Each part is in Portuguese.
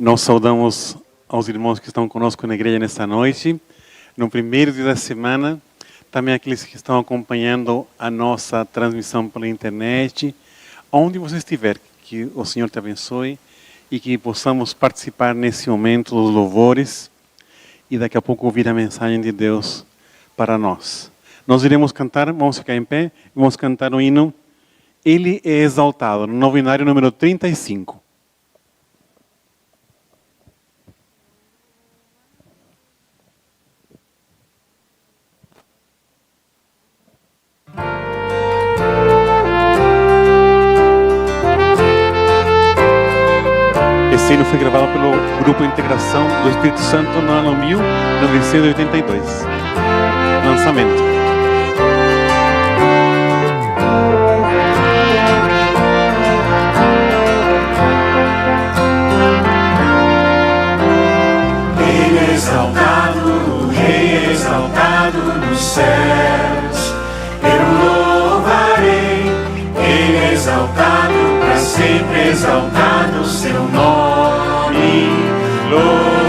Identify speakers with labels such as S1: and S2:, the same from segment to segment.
S1: Nós saudamos aos irmãos que estão conosco na igreja nesta noite, no primeiro dia da semana, também aqueles que estão acompanhando a nossa transmissão pela internet, onde você estiver, que o Senhor te abençoe e que possamos participar nesse momento dos louvores e daqui a pouco ouvir a mensagem de Deus para nós. Nós iremos cantar, vamos ficar em pé, vamos cantar o hino Ele é Exaltado, no novenário número 35. Esse hino foi gravado pelo Grupo Integração do Espírito Santo no ano 1982. Lançamento.
S2: O Rei exaltado nos céus, eu louvarei. Ele é exaltado, para sempre exaltado, seu nome louvarei.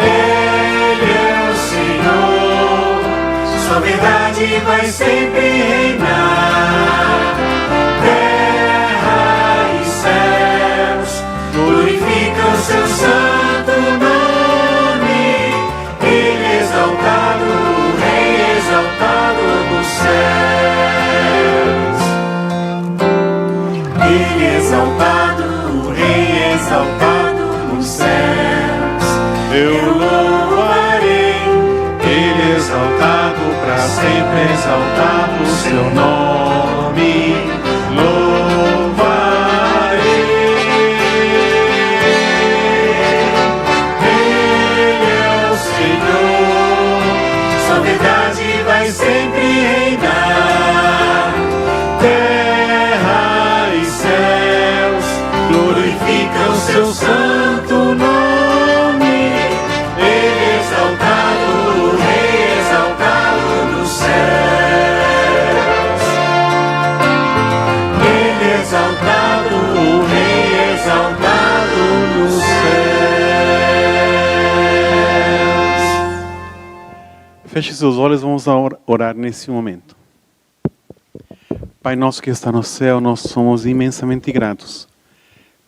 S2: Ele é o Senhor, sua verdade vai sempre reinar. Seu santo nome, Ele é exaltado, o Rei exaltado dos céus. Ele é exaltado, o Rei exaltado nos céus. Eu louvarei, Ele é exaltado, para sempre exaltado, o seu nome vai sempre reinar. Terra e céus glorificam seu santo nome. Ele é exaltado, o Rei exaltado dos céus. Ele é exaltado, o Rei exaltado dos céus.
S1: Feche seus olhos, vamos orar nesse momento. Pai nosso que está no céu, nós somos imensamente gratos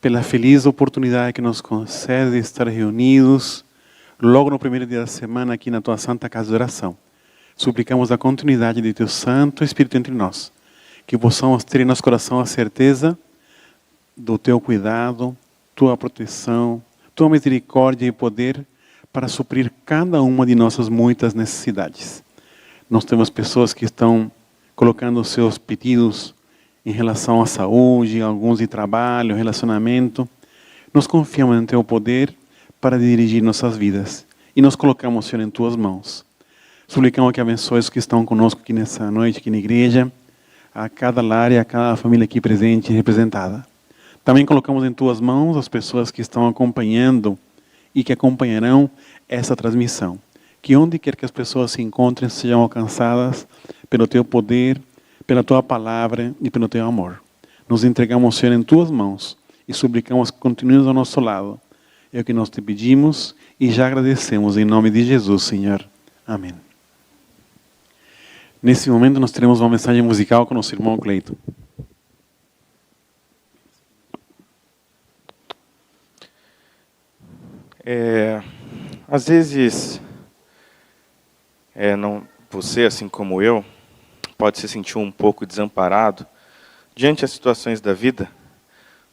S1: pela feliz oportunidade que nos concede de estar reunidos logo no primeiro dia da semana aqui na Tua Santa Casa de Oração. Suplicamos a continuidade de Teu Santo Espírito entre nós, que possamos ter em nosso coração a certeza do Teu cuidado, Tua proteção, Tua misericórdia e poder para suprir cada uma de nossas muitas necessidades. Nós temos pessoas que estão colocando os seus pedidos em relação à saúde, alguns de trabalho, relacionamento. Nós confiamos em Teu poder para dirigir nossas vidas e nos colocamos, Senhor, em Tuas mãos. Suplicamos que abençoes os que estão conosco aqui nessa noite, aqui na igreja, a cada lar e a cada família aqui presente e representada. Também colocamos em Tuas mãos as pessoas que estão acompanhando e que acompanharão essa transmissão. Que onde quer que as pessoas se encontrem, sejam alcançadas pelo Teu poder, pela Tua palavra e pelo Teu amor. Nos entregamos, Senhor, em Tuas mãos e suplicamos que continues ao nosso lado. É o que nós te pedimos e já agradecemos em nome de Jesus, Senhor. Amém. Nesse momento nós teremos uma mensagem musical com o nosso irmão Cleiton.
S3: Às vezes, você, assim como eu, pode se sentir um pouco desamparado diante das situações da vida,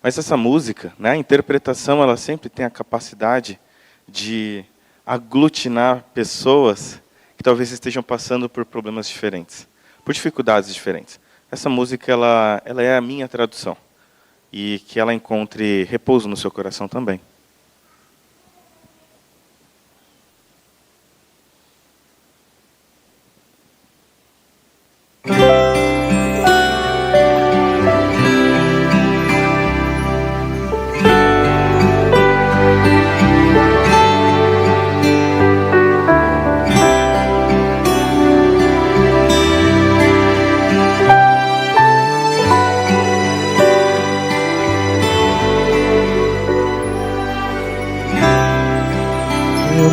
S3: mas essa música, né, a interpretação, ela sempre tem a capacidade de aglutinar pessoas que talvez estejam passando por problemas diferentes, por dificuldades diferentes. Essa música, ela é a minha tradução, e que ela encontre repouso no seu coração também.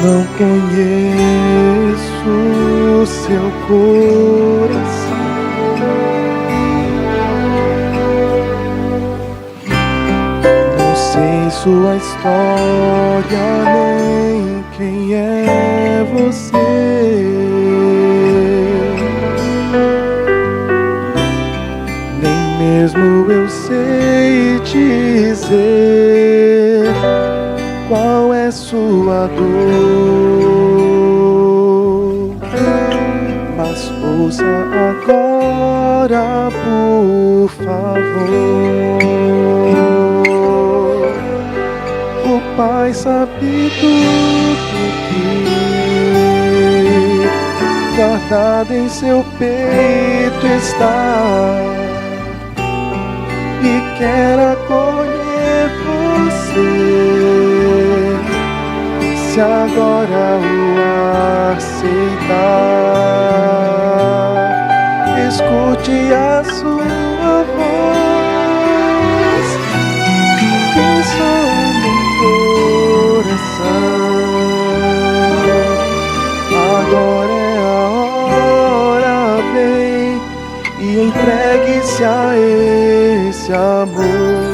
S4: não conheço o seu coração, não sei sua história, nem quem é você. Nem mesmo eu sei dizer qual é sua dor, mas ouça agora, por favor. O Pai sabe tudo que guardado em seu peito está e quer acolher você. Se agora o aceitar, escute a sua voz, quem sonha em coração. Agora é a hora, vem e entregue-se a esse amor.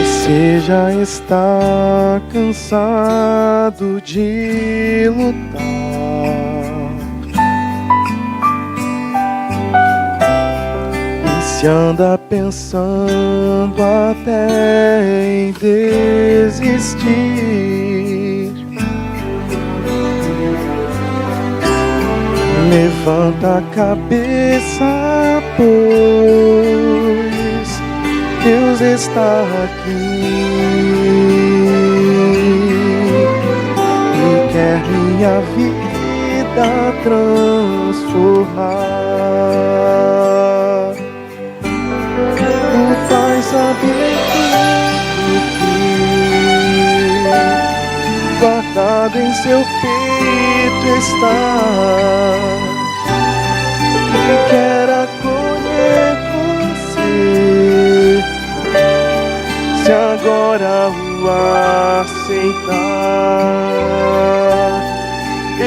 S4: Você já está cansado de lutar, e se anda pensando até em desistir, levanta a cabeça, pois Deus está aqui e quer minha vida transformar. O Pai sabe tudo que guardado em seu peito está e quer acolher você. Se agora o aceitar,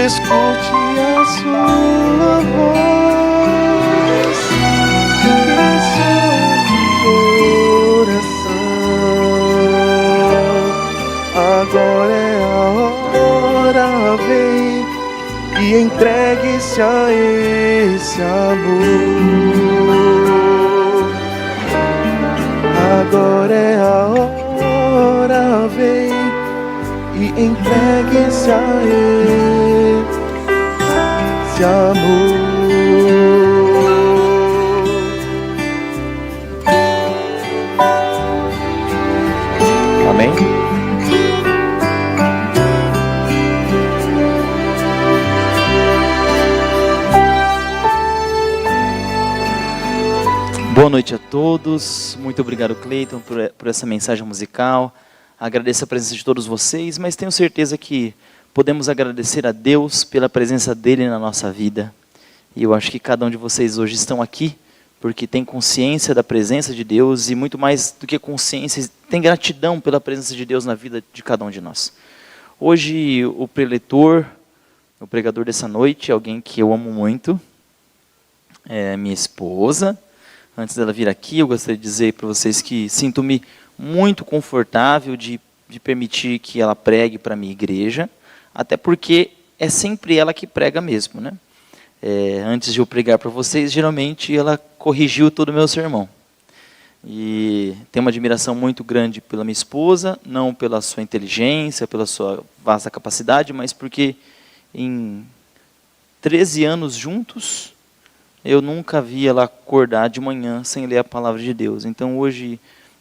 S4: escute a sua voz, quem sonha em coração. Agora é a hora, vem e entregue-se a esse amor. Agora é a hora, vem e entregue-se a esse amor.
S3: Amém?
S5: Boa noite a todos, muito obrigado Cleiton por essa mensagem musical, agradeço a presença de todos vocês, mas tenho certeza que podemos agradecer a Deus pela presença dEle na nossa vida, e eu acho que cada um de vocês hoje estão aqui, porque tem consciência da presença de Deus, e muito mais do que consciência, tem gratidão pela presença de Deus na vida de cada um de nós. Hoje o preletor, o pregador dessa noite, é alguém que eu amo muito, é minha esposa. Antes dela vir aqui, eu gostaria de dizer para vocês que sinto-me muito confortável de permitir que ela pregue para a minha igreja, até porque é sempre ela que prega mesmo, né? Antes de eu pregar para vocês, geralmente ela corrigiu todo o meu sermão. E tenho uma admiração muito grande pela minha esposa, não pela sua inteligência, pela sua vasta capacidade, mas porque em 13 anos juntos, eu nunca vi ela acordar de manhã sem ler a palavra de Deus. Então hoje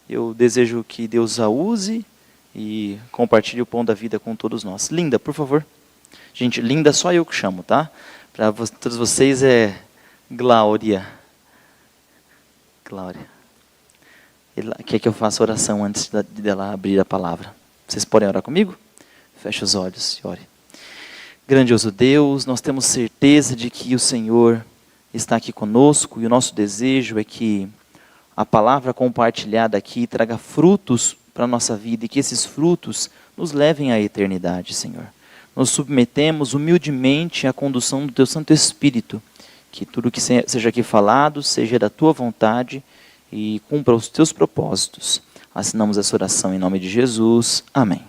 S5: eu desejo que Deus a use e compartilhe o pão da vida com todos nós. Linda, por favor. Gente, Linda só eu que chamo, tá? Para todos vocês é Glória. Glória. Ela quer que eu faça oração antes dela abrir a palavra. Vocês podem orar comigo? Feche os olhos e ore. Grandioso Deus, nós temos certeza de que o Senhor está aqui conosco e o nosso desejo é que a palavra compartilhada aqui traga frutos para a nossa vida e que esses frutos nos levem à eternidade, Senhor. Nos submetemos humildemente à condução do Teu Santo Espírito, que tudo que seja aqui falado seja da Tua vontade e cumpra os Teus propósitos. Assinamos essa oração em nome de Jesus. Amém.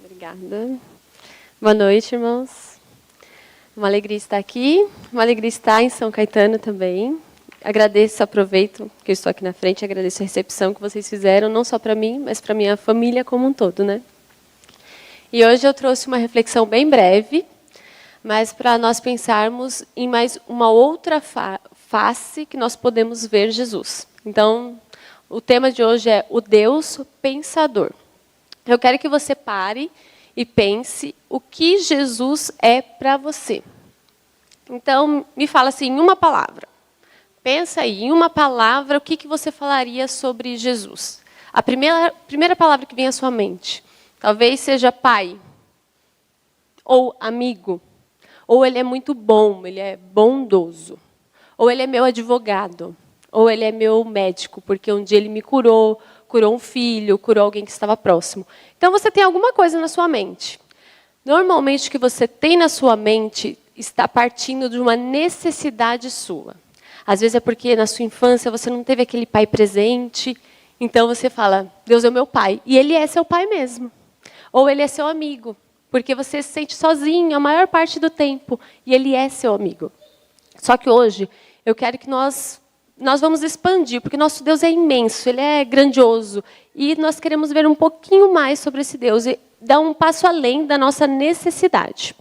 S6: Obrigada. Boa noite, irmãos. Uma alegria estar aqui, uma alegria estar em São Caetano também. Agradeço, aproveito que eu estou aqui na frente, agradeço a recepção que vocês fizeram, não só para mim, mas para minha família como um todo, né? E hoje eu trouxe uma reflexão bem breve, mas para nós pensarmos em mais uma outra face que nós podemos ver Jesus. Então, o tema de hoje é o Deus pensador. Eu quero que você pare e pense o que Jesus é para você. Então, me fala assim, em uma palavra. Pensa aí, em uma palavra, o que você falaria sobre Jesus? A primeira palavra que vem à sua mente. Talvez seja pai, ou amigo, ou ele é muito bom, ele é bondoso, ou ele é meu advogado, ou ele é meu médico, porque um dia ele me curou um filho, curou alguém que estava próximo. Então, você tem alguma coisa na sua mente. Normalmente, o que você tem na sua mente está partindo de uma necessidade sua. Às vezes é porque, na sua infância, você não teve aquele pai presente. Então, você fala, Deus é o meu pai. E ele é seu pai mesmo. Ou ele é seu amigo. Porque você se sente sozinho a maior parte do tempo. E ele é seu amigo. Só que hoje, eu quero que nós vamos expandir, porque nosso Deus é imenso, ele é grandioso. E nós queremos ver um pouquinho mais sobre esse Deus e dar um passo além da nossa necessidade.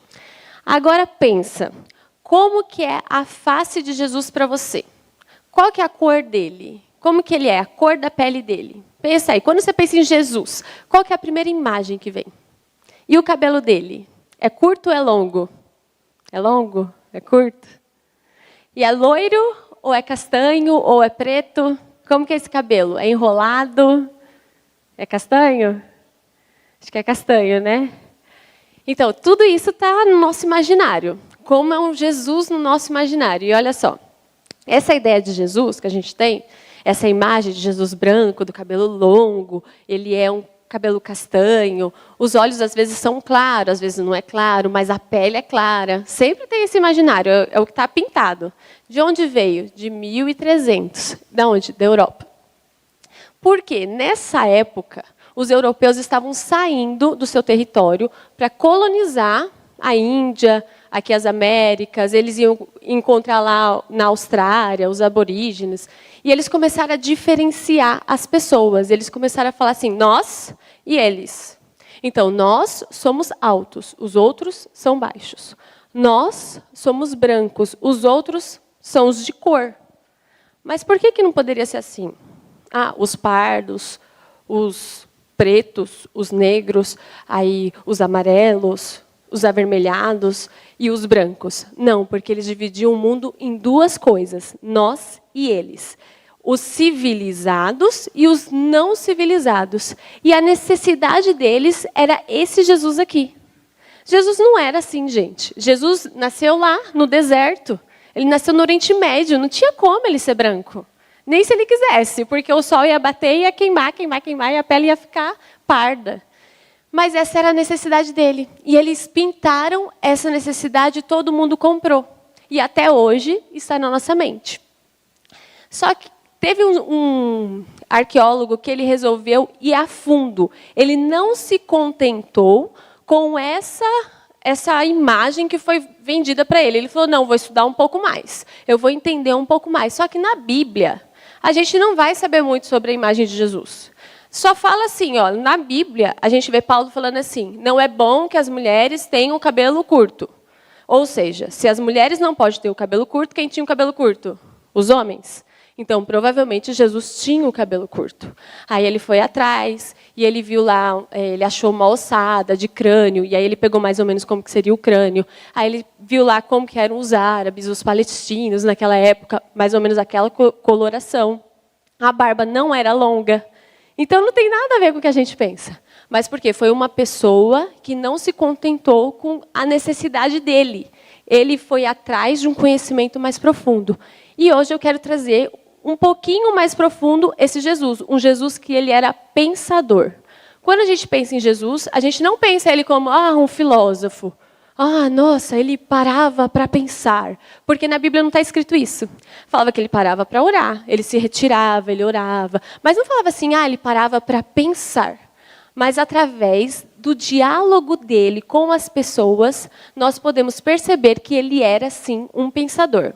S6: Agora pensa, como que é a face de Jesus para você? Qual que é a cor dele? Como que ele é? A cor da pele dele? Pensa aí, quando você pensa em Jesus, qual que é a primeira imagem que vem? E o cabelo dele? É curto ou é longo? É longo? É curto? E é loiro? Ou é castanho, ou é preto? Como que é esse cabelo? É enrolado? É castanho? Acho que é castanho, né? Então, tudo isso está no nosso imaginário. Como é um Jesus no nosso imaginário. E olha só, essa ideia de Jesus que a gente tem, essa imagem de Jesus branco, do cabelo longo, ele é um cabelo castanho, os olhos às vezes são claros, às vezes não é claro, mas a pele é clara. Sempre tem esse imaginário, é o que está pintado. De onde veio? De 1300. Da onde? Da Europa. Porque nessa época, os europeus estavam saindo do seu território para colonizar a Índia, aqui as Américas, eles iam encontrar lá na Austrália os aborígenes, e eles começaram a diferenciar as pessoas. Eles começaram a falar assim, nós e eles. Então, nós somos altos, os outros são baixos. Nós somos brancos, os outros são os de cor. Mas por que não poderia ser assim? Ah, os pardos, os pretos, os negros, aí os amarelos, os avermelhados e os brancos. Não, porque eles dividiam o mundo em duas coisas, nós e eles. Os civilizados e os não civilizados. E a necessidade deles era esse Jesus aqui. Jesus não era assim, gente. Jesus nasceu lá, no deserto. Ele nasceu no Oriente Médio, não tinha como ele ser branco. Nem se ele quisesse, porque o sol ia bater, ia queimar, e a pele ia ficar parda. Mas essa era a necessidade dele. E eles pintaram essa necessidade e todo mundo comprou. E até hoje está na nossa mente. Só que teve um arqueólogo que ele resolveu ir a fundo. Ele não se contentou com essa imagem que foi vendida para ele. Ele falou, não, vou estudar um pouco mais. Eu vou entender um pouco mais. Só que na Bíblia, a gente não vai saber muito sobre a imagem de Jesus. Só fala assim, ó, na Bíblia, a gente vê Paulo falando assim, não é bom que as mulheres tenham o cabelo curto. Ou seja, se as mulheres não podem ter o cabelo curto, quem tinha o cabelo curto? Os homens. Então, provavelmente, Jesus tinha o cabelo curto. Aí ele foi atrás, e ele viu lá, ele achou uma ossada de crânio, e aí ele pegou mais ou menos como que seria o crânio. Aí ele viu lá como que eram os árabes, os palestinos, naquela época, mais ou menos aquela coloração. A barba não era longa. Então, não tem nada a ver com o que a gente pensa. Mas por quê? Foi uma pessoa que não se contentou com a necessidade dele. Ele foi atrás de um conhecimento mais profundo. E hoje eu quero trazer um pouquinho mais profundo esse Jesus. Um Jesus que ele era pensador. Quando a gente pensa em Jesus, a gente não pensa ele como um filósofo. Nossa, ele parava para pensar. Porque na Bíblia não está escrito isso. Falava que ele parava para orar. Ele se retirava, ele orava. Mas não falava assim, ele parava para pensar. Mas através do diálogo dele com as pessoas, nós podemos perceber que ele era, sim, um pensador.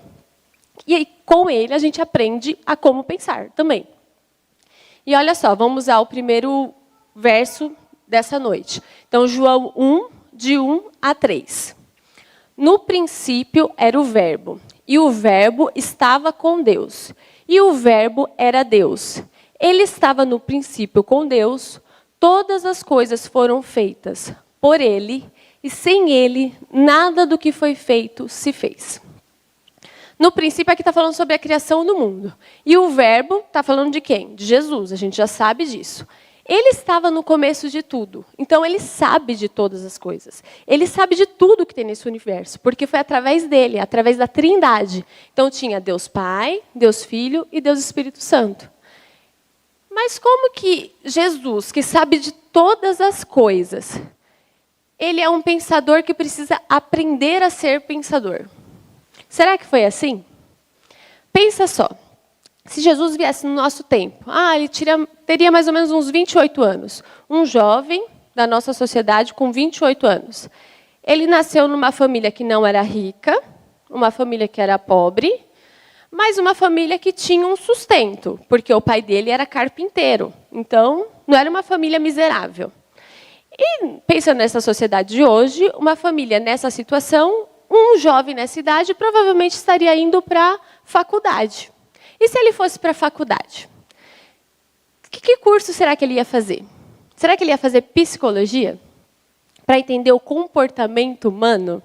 S6: E aí, com ele, a gente aprende a como pensar também. E olha só, vamos ao primeiro verso dessa noite. Então, João 1, de 1 a 3. No princípio era o Verbo, e o Verbo estava com Deus, e o Verbo era Deus. Ele estava no princípio com Deus. Todas as coisas foram feitas por ele, e sem ele, nada do que foi feito se fez. No princípio, aqui está falando sobre a criação do mundo. E o Verbo está falando de quem? De Jesus, a gente já sabe disso. Ele estava no começo de tudo, então ele sabe de todas as coisas. Ele sabe de tudo que tem nesse universo, porque foi através dele, através da Trindade. Então tinha Deus Pai, Deus Filho e Deus Espírito Santo. Mas como que Jesus, que sabe de todas as coisas, ele é um pensador que precisa aprender a ser pensador? Será que foi assim? Pensa só. Se Jesus viesse no nosso tempo, ele teria mais ou menos uns 28 anos. Um jovem da nossa sociedade com 28 anos. Ele nasceu numa família que não era rica, uma família que era pobre, mas uma família que tinha um sustento, porque o pai dele era carpinteiro. Então, não era uma família miserável. E, pensando nessa sociedade de hoje, uma família nessa situação, um jovem nessa idade provavelmente estaria indo para a faculdade. E se ele fosse para a faculdade? Que curso será que ele ia fazer? Será que ele ia fazer psicologia? Para entender o comportamento humano?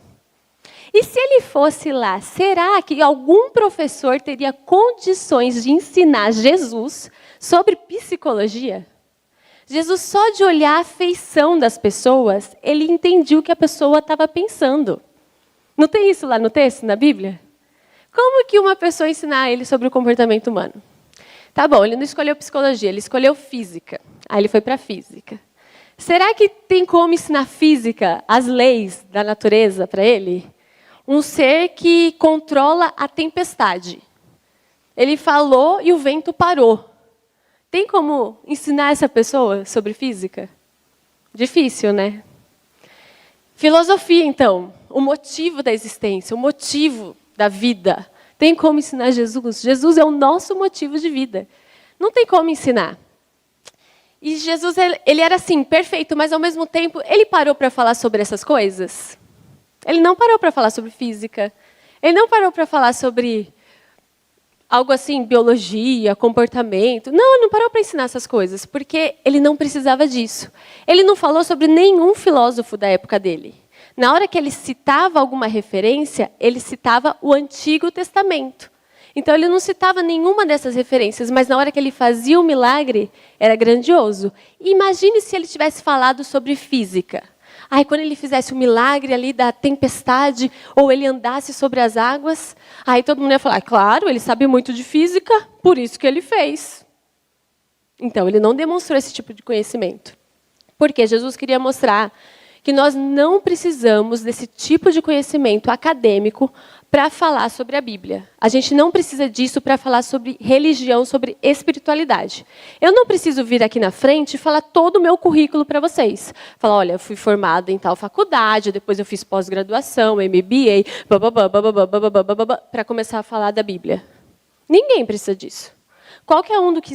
S6: E se ele fosse lá, será que algum professor teria condições de ensinar Jesus sobre psicologia? Jesus, só de olhar a feição das pessoas, ele entendia o que a pessoa estava pensando. Não tem isso lá no texto, na Bíblia? Como que uma pessoa ensinar ele sobre o comportamento humano? Tá bom, ele não escolheu psicologia, ele escolheu física. Aí ele foi para física. Será que tem como ensinar física, as leis da natureza para ele? Um ser que controla a tempestade. Ele falou e o vento parou. Tem como ensinar essa pessoa sobre física? Difícil, né? Filosofia, então. O motivo da existência, o motivo da vida. Tem como ensinar Jesus? Jesus é o nosso motivo de vida. Não tem como ensinar. E Jesus, ele era assim, perfeito, mas ao mesmo tempo, ele parou para falar sobre essas coisas? Ele não parou para falar sobre física. Ele não parou para falar sobre algo assim, biologia, comportamento. Não, ele não parou para ensinar essas coisas, porque ele não precisava disso. Ele não falou sobre nenhum filósofo da época dele. Na hora que ele citava alguma referência, ele citava o Antigo Testamento. Então, ele não citava nenhuma dessas referências, mas na hora que ele fazia o milagre, era grandioso. Imagine se ele tivesse falado sobre física. Quando ele fizesse o milagre ali da tempestade, ou ele andasse sobre as águas, aí todo mundo ia falar, claro, ele sabe muito de física, por isso que ele fez. Então, ele não demonstrou esse tipo de conhecimento. Porque Jesus queria mostrar que nós não precisamos desse tipo de conhecimento acadêmico para falar sobre a Bíblia. A gente não precisa disso para falar sobre religião, sobre espiritualidade. Eu não preciso vir aqui na frente e falar todo o meu currículo para vocês. Falar, olha, eu fui formada em tal faculdade, depois eu fiz pós-graduação, MBA, para começar a falar da Bíblia. Ninguém precisa disso. Qualquer um que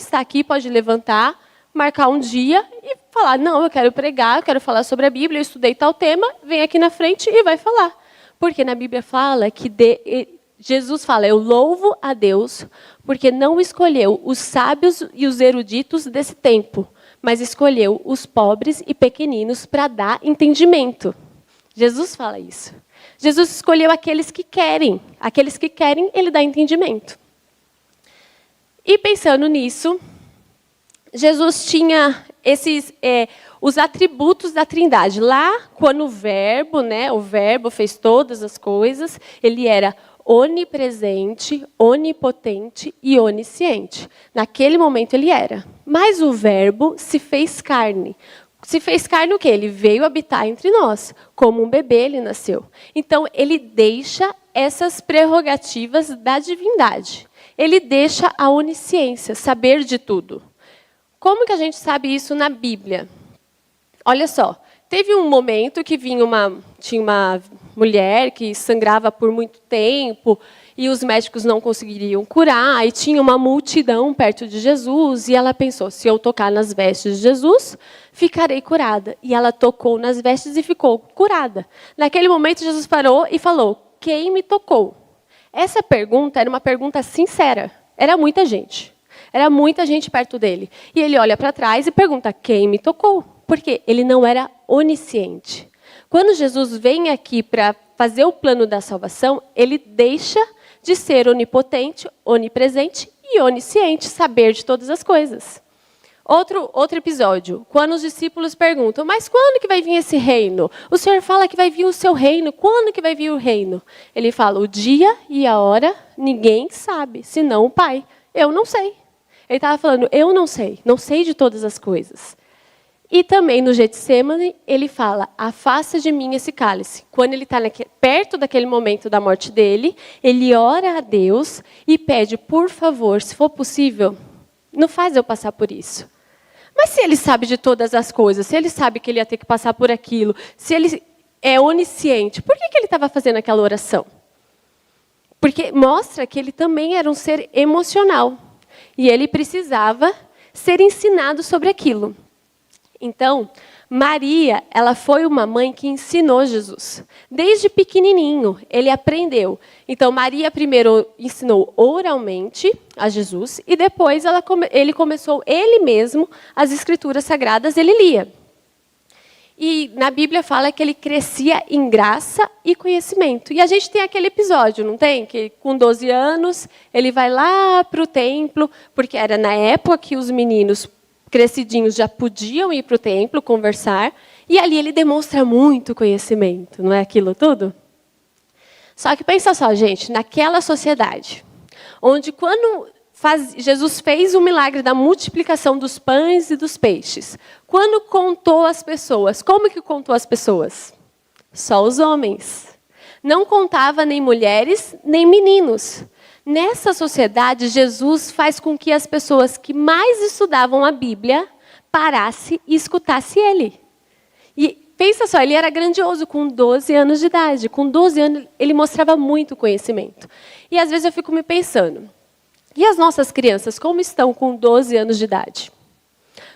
S6: está aqui pode levantar, marcar um dia e falar, não, eu quero pregar, eu quero falar sobre a Bíblia, eu estudei tal tema, vem aqui na frente e vai falar. Porque na Bíblia fala que Jesus fala, eu louvo a Deus porque não escolheu os sábios e os eruditos desse tempo, mas escolheu os pobres e pequeninos para dar entendimento. Jesus fala isso. Jesus escolheu aqueles que querem. Aqueles que querem, ele dá entendimento. E pensando nisso, Jesus tinha os atributos da Trindade. Lá, quando o Verbo fez todas as coisas, ele era onipresente, onipotente e onisciente. Naquele momento ele era. Mas o Verbo se fez carne. Se fez carne o quê? Ele veio habitar entre nós. Como um bebê ele nasceu. Então, ele deixa essas prerrogativas da divindade. Ele deixa a onisciência, saber de tudo. Como que a gente sabe isso na Bíblia? Olha só, teve um momento que tinha uma mulher que sangrava por muito tempo e os médicos não conseguiriam curar, e tinha uma multidão perto de Jesus, e ela pensou, se eu tocar nas vestes de Jesus, ficarei curada. E ela tocou nas vestes e ficou curada. Naquele momento, Jesus parou e falou, quem me tocou? Essa pergunta era uma pergunta sincera. Era muita gente. Era muita gente perto dele. E ele olha para trás e pergunta, quem me tocou? Porque ele não era onisciente. Quando Jesus vem aqui para fazer o plano da salvação, ele deixa de ser onipotente, onipresente e onisciente, saber de todas as coisas. Outro episódio, quando os discípulos perguntam, mas quando que vai vir esse reino? O Senhor fala que vai vir o seu reino, quando que vai vir o reino? Ele fala, o dia e a hora ninguém sabe, senão o Pai. Eu não sei. Ele estava falando, eu não sei de todas as coisas. E também no Getsêmani, ele fala, afasta de mim esse cálice. Quando ele está perto daquele momento da morte dele, ele ora a Deus e pede, por favor, se for possível, não faz eu passar por isso. Mas se ele sabe de todas as coisas, se ele sabe que ele ia ter que passar por aquilo, se ele é onisciente, por que ele estava fazendo aquela oração? Porque mostra que ele também era um ser emocional. E ele precisava ser ensinado sobre aquilo. Então, Maria, ela foi uma mãe que ensinou Jesus. Desde pequenininho, ele aprendeu. Então, Maria primeiro ensinou oralmente a Jesus e depois ele começou ele mesmo as escrituras sagradas, ele lia. E na Bíblia fala que ele crescia em graça e conhecimento. E a gente tem aquele episódio, não tem? Que com 12 anos, ele vai lá para o templo, porque era na época que os meninos crescidinhos já podiam ir para o templo, conversar, e ali ele demonstra muito conhecimento, não é aquilo tudo? Só que pensa só, gente, naquela sociedade, onde quando Jesus fez o milagre da multiplicação dos pães e dos peixes, quando contou as pessoas, como que contou as pessoas? Só os homens. Não contava nem mulheres, nem meninos. Nessa sociedade, Jesus faz com que as pessoas que mais estudavam a Bíblia parassem e escutassem ele. E pensa só, ele era grandioso com 12 anos de idade. Com 12 anos, ele mostrava muito conhecimento. E às vezes eu fico me pensando, e as nossas crianças, como estão com 12 anos de idade?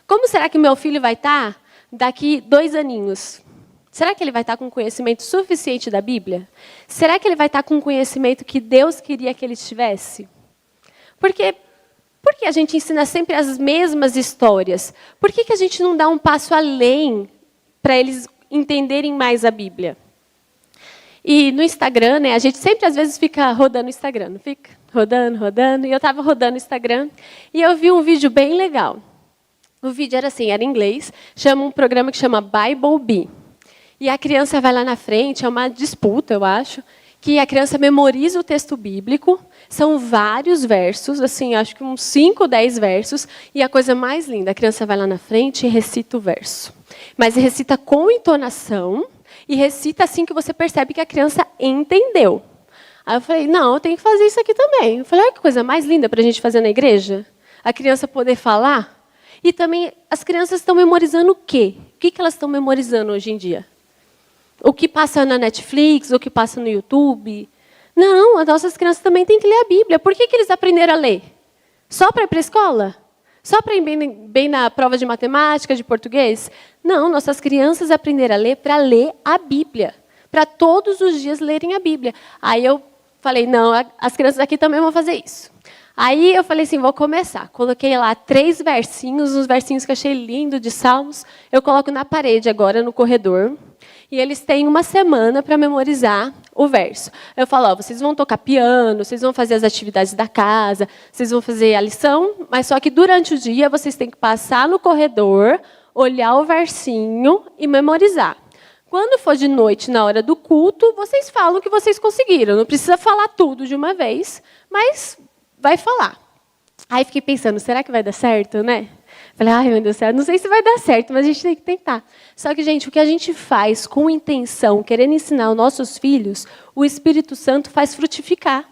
S6: Como será que meu filho vai estar daqui 2 aninhos? Será que ele vai estar com conhecimento suficiente da Bíblia? Será que ele vai estar com o conhecimento que Deus queria que ele tivesse? Porque a gente ensina sempre as mesmas histórias? Por que a gente não dá um passo além para eles entenderem mais a Bíblia? E no Instagram, a gente sempre às vezes fica rodando o Instagram, não fica? Rodando. E eu estava rodando o Instagram e eu vi um vídeo bem legal. O vídeo era assim, era em inglês, chama um programa que chama Bible Bee. E a criança vai lá na frente, é uma disputa, eu acho, que a criança memoriza o texto bíblico, são vários versos, assim, acho que uns 5 ou 10 versos, e a coisa mais linda, a criança vai lá na frente e recita o verso. Mas recita com entonação, e recita assim que você percebe que a criança entendeu. Aí eu falei, não, eu tenho que fazer isso aqui também. Eu falei, olha que coisa mais linda para a gente fazer na igreja. A criança poder falar. E também, as crianças estão memorizando o quê? O que elas estão memorizando hoje em dia? O que passa na Netflix, o que passa no YouTube. Não, as nossas crianças também têm que ler a Bíblia. Por que eles aprenderam a ler? Só para ir para a escola? Só para ir bem na prova de matemática, de português? Não, nossas crianças aprenderam a ler para ler a Bíblia. Para todos os dias lerem a Bíblia. Aí eu falei, não, as crianças aqui também vão fazer isso. Aí eu falei assim, vou começar. Coloquei lá 3 versinhos, uns versinhos que eu achei lindo de Salmos. Eu coloco na parede agora, no corredor. E eles têm uma semana para memorizar o verso. Eu falo, ó, vocês vão tocar piano, vocês vão fazer as atividades da casa, vocês vão fazer a lição, mas só que durante o dia vocês têm que passar no corredor, olhar o versinho e memorizar. Quando for de noite, na hora do culto, vocês falam o que vocês conseguiram. Não precisa falar tudo de uma vez, mas vai falar. Aí fiquei pensando, será que vai dar certo, né? Falei, ai, meu Deus do céu, não sei se vai dar certo, mas a gente tem que tentar. Só que, gente, o que a gente faz com intenção, querendo ensinar os nossos filhos, o Espírito Santo faz frutificar.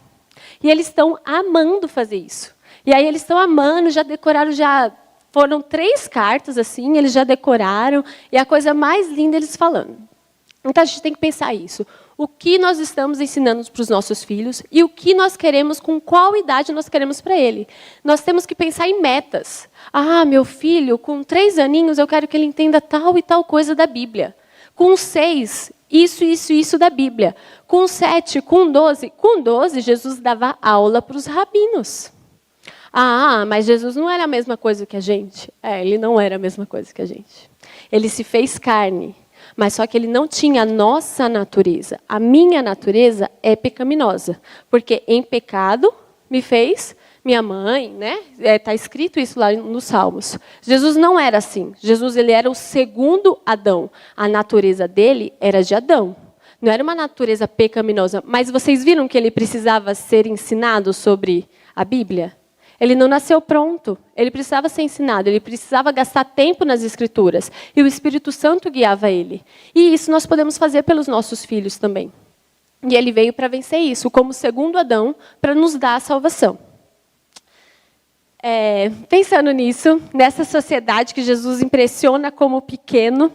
S6: E eles estão amando fazer isso. E aí eles estão amando, já decoraram, já foram 3 cartas, assim, eles já decoraram, e a coisa mais linda eles falando. Então, a gente tem que pensar isso. O que nós estamos ensinando para os nossos filhos e o que nós queremos, com qual idade nós queremos para ele. Nós temos que pensar em metas. Ah, meu filho, com 3 aninhos, eu quero que ele entenda tal e tal coisa da Bíblia. Com 6, isso da Bíblia. Com 7, com 12. Com 12, Jesus dava aula para os rabinos. Ah, mas Jesus não era a mesma coisa que a gente. Ele não era a mesma coisa que a gente. Ele se fez carne. Mas só que ele não tinha a nossa natureza. A minha natureza é pecaminosa. Porque em pecado me fez minha mãe, né? Está escrito isso lá nos Salmos. Jesus não era assim. Jesus ele era o segundo Adão. A natureza dele era de Adão. Não era uma natureza pecaminosa. Mas vocês viram que ele precisava ser ensinado sobre a Bíblia? Ele não nasceu pronto. Ele precisava ser ensinado. Ele precisava gastar tempo nas Escrituras. E o Espírito Santo guiava ele. E isso nós podemos fazer pelos nossos filhos também. E ele veio para vencer isso, como segundo Adão, para nos dar a salvação. Pensando nisso, nessa sociedade que Jesus impressiona como pequeno,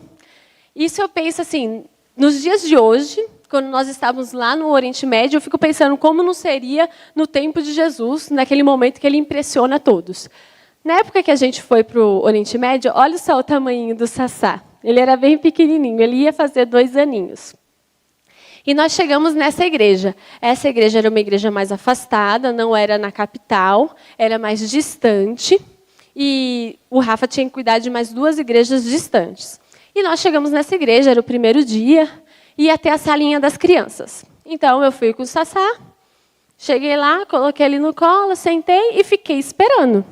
S6: isso eu penso assim, nos dias de hoje, quando nós estávamos lá no Oriente Médio, eu fico pensando como não seria no tempo de Jesus, naquele momento que ele impressiona todos. Na época que a gente foi para o Oriente Médio, olha só o tamanho do Sassá. Ele era bem pequenininho, ele ia fazer 2 aninhos. E nós chegamos nessa igreja. Essa igreja era uma igreja mais afastada, não era na capital, era mais distante. E o Rafa tinha que cuidar de mais 2 igrejas distantes. E nós chegamos nessa igreja, era o primeiro dia, ia até a salinha das crianças. Então, eu fui com o Sassá, cheguei lá, coloquei ele no colo, sentei e fiquei esperando.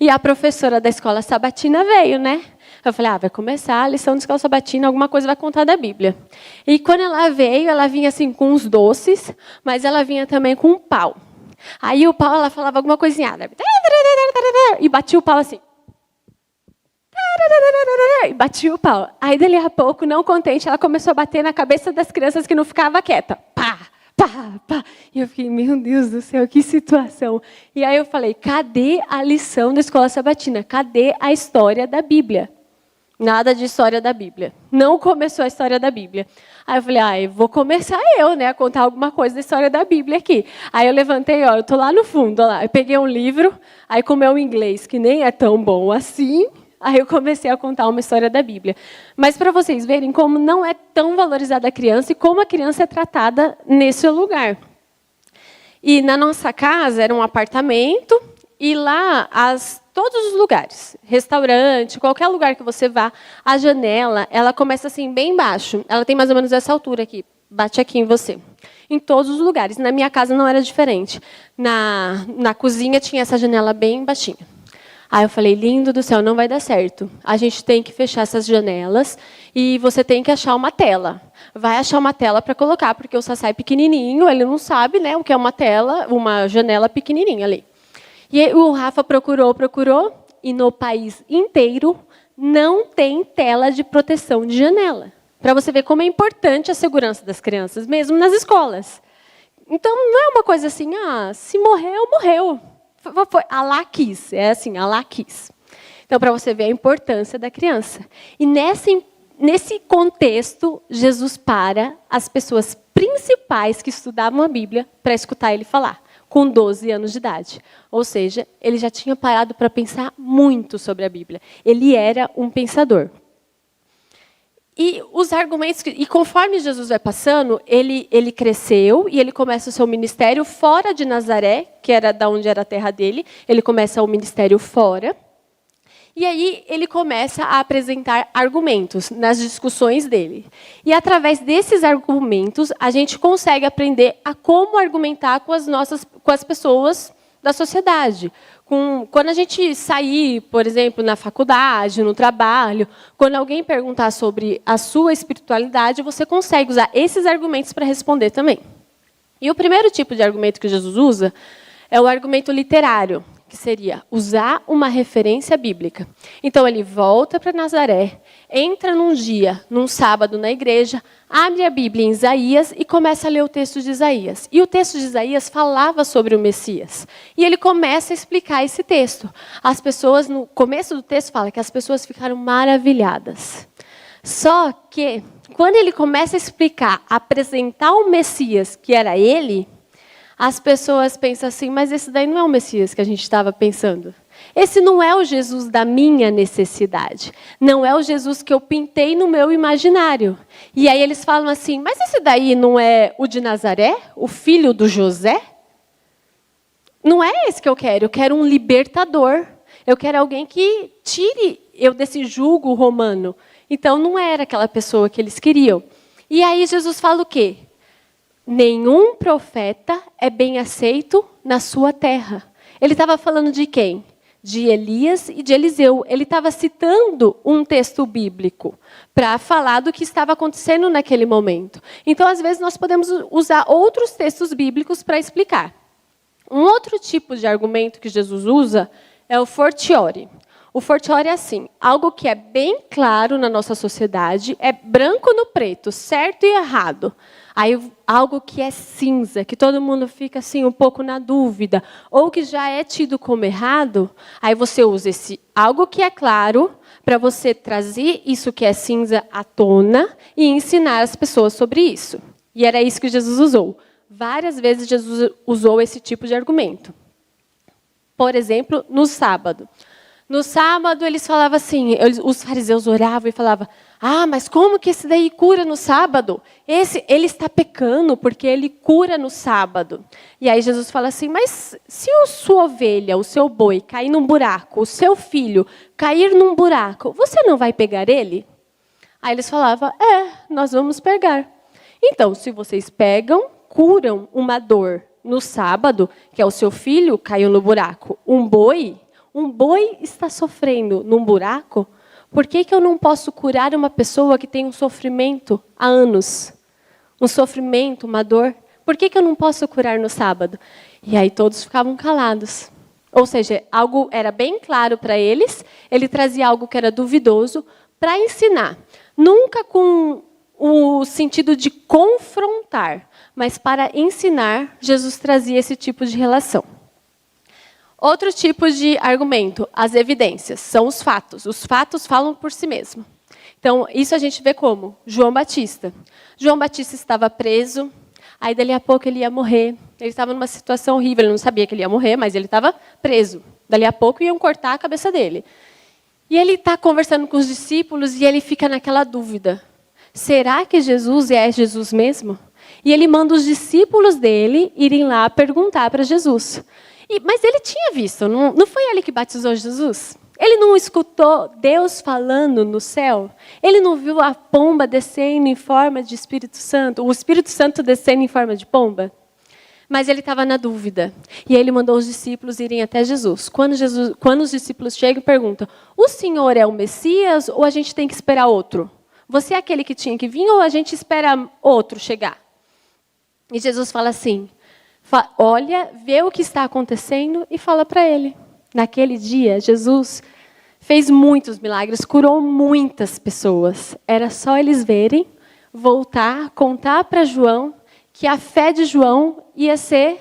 S6: E a professora da escola sabatina veio, né? Eu falei, vai começar a lição de escola sabatina, alguma coisa vai contar da Bíblia. E quando ela veio, ela vinha assim com uns doces, mas ela vinha também com um pau. Aí o pau, ela falava alguma coisinha, e batia o pau assim. E batia o pau. Aí, dali a pouco, não contente, ela começou a bater na cabeça das crianças que não ficava quieta. Pá, pá, pá. E eu fiquei, meu Deus do céu, que situação. E aí eu falei, cadê a lição da escola sabatina? Cadê a história da Bíblia? Nada de história da Bíblia. Não começou a história da Bíblia. Aí eu falei, vou começar eu, né, a contar alguma coisa da história da Bíblia aqui. Aí eu levantei, eu estou lá no fundo, lá. Eu peguei um livro, aí com o meu inglês, que nem é tão bom assim, aí eu comecei a contar uma história da Bíblia. Mas para vocês verem como não é tão valorizada a criança e como a criança é tratada nesse lugar. E na nossa casa era um apartamento, e lá todos os lugares, restaurante, qualquer lugar que você vá, a janela, ela começa assim bem baixo. Ela tem mais ou menos essa altura aqui, bate aqui em você. Em todos os lugares. Na minha casa não era diferente. Na cozinha tinha essa janela bem baixinha. Aí eu falei, lindo do céu, não vai dar certo. A gente tem que fechar essas janelas e você tem que achar uma tela. Vai achar uma tela para colocar, porque o Sassá é pequenininho, ele não sabe, né, o que é uma tela, uma janela pequenininha ali. E o Rafa procurou, e no país inteiro não tem tela de proteção de janela. Para você ver como é importante a segurança das crianças, mesmo nas escolas. Então, não é uma coisa assim, se morreu, morreu. Alá quis, é assim, Alá quis. Então, para você ver a importância da criança. E nesse contexto, Jesus para as pessoas principais que estudavam a Bíblia para escutar ele falar, com 12 anos de idade. Ou seja, ele já tinha parado para pensar muito sobre a Bíblia. Ele era um pensador. E os argumentos, e conforme Jesus vai passando, ele cresceu e ele começa o seu ministério fora de Nazaré, que era da onde era a terra dele. Ele começa o ministério fora. E aí ele começa a apresentar argumentos nas discussões dele. E através desses argumentos, a gente consegue aprender a como argumentar com as pessoas da sociedade. Quando a gente sair, por exemplo, na faculdade, no trabalho, quando alguém perguntar sobre a sua espiritualidade, você consegue usar esses argumentos para responder também. E o primeiro tipo de argumento que Jesus usa é o argumento literário, que seria usar uma referência bíblica. Então, ele volta para Nazaré, entra num sábado na igreja, abre a Bíblia em Isaías e começa a ler o texto de Isaías. E o texto de Isaías falava sobre o Messias. E ele começa a explicar esse texto. As pessoas, no começo do texto, fala que as pessoas ficaram maravilhadas. Só que, quando ele começa a explicar, apresentar o Messias, que era ele, as pessoas pensam assim, mas esse daí não é o Messias que a gente estava pensando. Esse não é o Jesus da minha necessidade. Não é o Jesus que eu pintei no meu imaginário. E aí eles falam assim, mas esse daí não é o de Nazaré? O filho do José? Não é esse que eu quero um libertador. Eu quero alguém que tire eu desse jugo romano. Então não era aquela pessoa que eles queriam. E aí Jesus fala o quê? Nenhum profeta é bem aceito na sua terra. Ele estava falando de quem? De Elias e de Eliseu. Ele estava citando um texto bíblico para falar do que estava acontecendo naquele momento. Então, às vezes, nós podemos usar outros textos bíblicos para explicar. Um outro tipo de argumento que Jesus usa é o fortiori. O fortiori é assim, algo que é bem claro na nossa sociedade, é branco no preto, certo e errado. Aí, algo que é cinza, que todo mundo fica assim um pouco na dúvida, ou que já é tido como errado, aí você usa esse algo que é claro para você trazer isso que é cinza à tona e ensinar as pessoas sobre isso. E era isso que Jesus usou. Várias vezes Jesus usou esse tipo de argumento. Por exemplo, no sábado. No sábado, eles falavam assim, os fariseus oravam e falavam, mas como que esse daí cura no sábado? Ele está pecando porque ele cura no sábado. E aí Jesus fala assim, mas se a sua ovelha, o seu boi, cair num buraco, o seu filho cair num buraco, você não vai pegar ele? Aí eles falavam, nós vamos pegar. Então, se vocês pegam, curam uma dor no sábado, que é o seu filho caiu no buraco, um boi está sofrendo num buraco, por que eu não posso curar uma pessoa que tem um sofrimento há anos? Um sofrimento, uma dor. Por que eu não posso curar no sábado? E aí todos ficavam calados. Ou seja, algo era bem claro para eles, ele trazia algo que era duvidoso para ensinar. Nunca com o sentido de confrontar, mas para ensinar, Jesus trazia esse tipo de relação. Outro tipo de argumento, as evidências, são os fatos. Os fatos falam por si mesmos. Então, isso a gente vê como? João Batista. João Batista estava preso, aí dali a pouco ele ia morrer. Ele estava numa situação horrível, ele não sabia que ele ia morrer, mas ele estava preso. Dali a pouco iam cortar a cabeça dele. E ele está conversando com os discípulos e ele fica naquela dúvida. Será que Jesus é Jesus mesmo? E ele manda os discípulos dele irem lá perguntar para Jesus. Mas ele tinha visto, não foi ele que batizou Jesus? Ele não escutou Deus falando no céu? Ele não viu a pomba descendo em forma de Espírito Santo? O Espírito Santo descendo em forma de pomba? Mas ele estava na dúvida. E aí ele mandou os discípulos irem até Jesus. Quando os discípulos chegam e perguntam, o Senhor é o Messias ou a gente tem que esperar outro? Você é aquele que tinha que vir ou a gente espera outro chegar? E Jesus fala assim, olha, vê o que está acontecendo e fala para ele. Naquele dia, Jesus fez muitos milagres, curou muitas pessoas. Era só eles verem, voltar, contar para João que a fé de João ia ser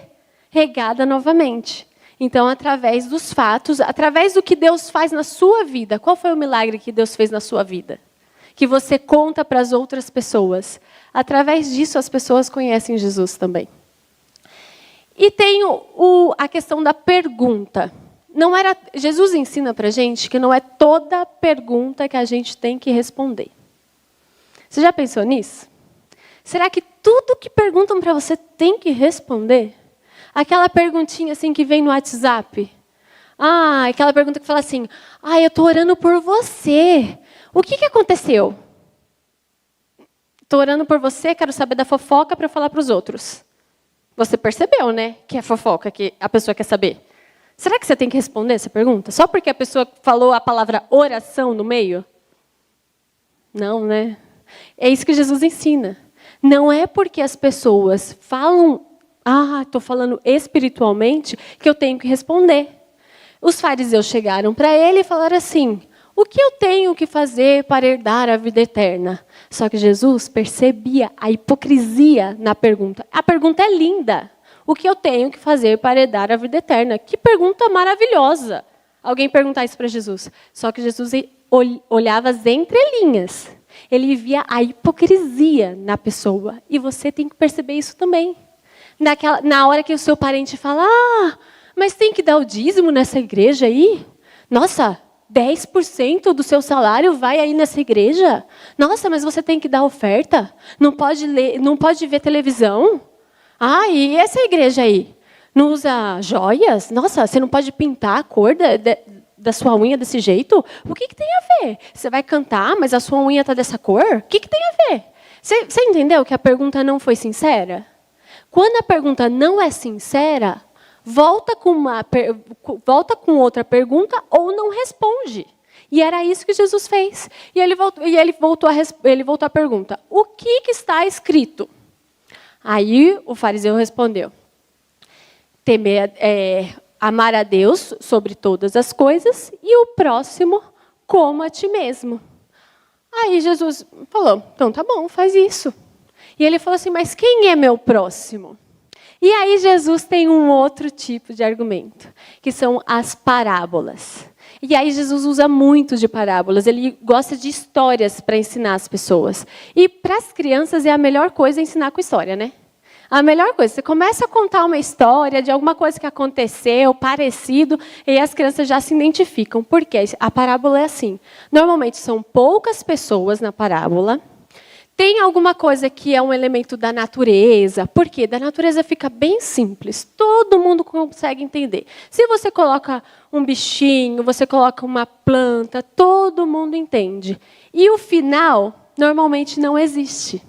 S6: regada novamente. Então, através dos fatos, através do que Deus faz na sua vida, qual foi o milagre que Deus fez na sua vida? Que você conta para as outras pessoas. Através disso, as pessoas conhecem Jesus também. E tem a questão da pergunta. Jesus ensina para a gente que não é toda pergunta que a gente tem que responder. Você já pensou nisso? Será que tudo que perguntam para você tem que responder? Aquela perguntinha assim que vem no WhatsApp. Aquela pergunta que fala assim, eu estou orando por você. O que aconteceu? Estou orando por você, quero saber da fofoca para falar para os outros. Você percebeu, né, que é fofoca que a pessoa quer saber. Será que você tem que responder essa pergunta? Só porque a pessoa falou a palavra oração no meio? Não, né? É isso que Jesus ensina. Não é porque as pessoas falam, estou falando espiritualmente, que eu tenho que responder. Os fariseus chegaram para ele e falaram assim, o que eu tenho que fazer para herdar a vida eterna? Só que Jesus percebia a hipocrisia na pergunta. A pergunta é linda. O que eu tenho que fazer para herdar a vida eterna? Que pergunta maravilhosa. Alguém perguntar isso para Jesus. Só que Jesus olhava as entrelinhas. Ele via a hipocrisia na pessoa. E você tem que perceber isso também. Na hora que o seu parente fala, mas tem que dar o dízimo nessa igreja aí? Nossa, 10% do seu salário vai aí nessa igreja? Nossa, mas você tem que dar oferta? Não pode ver televisão? E essa igreja aí? Não usa joias? Nossa, você não pode pintar a cor da sua unha desse jeito? O que tem a ver? Você vai cantar, mas a sua unha está dessa cor? O que tem a ver? Você entendeu que a pergunta não foi sincera? Quando a pergunta não é sincera, volta com outra pergunta ou não responde. E era isso que Jesus fez. E ele voltou a pergunta, o que está escrito? Aí o fariseu respondeu, amar a Deus sobre todas as coisas e o próximo como a ti mesmo. Aí Jesus falou, então tá bom, faz isso. E ele falou assim, mas quem é meu próximo? E aí Jesus tem um outro tipo de argumento, que são as parábolas. E aí Jesus usa muito de parábolas, ele gosta de histórias para ensinar as pessoas. E para as crianças é a melhor coisa ensinar com história, né? A melhor coisa, você começa a contar uma história de alguma coisa que aconteceu, parecido, e as crianças já se identificam. Porque a parábola é assim. Normalmente são poucas pessoas na parábola. Tem alguma coisa que é um elemento da natureza. Por quê? Da natureza fica bem simples. Todo mundo consegue entender. Se você coloca um bichinho, você coloca uma planta, todo mundo entende. E o final, normalmente, não existe.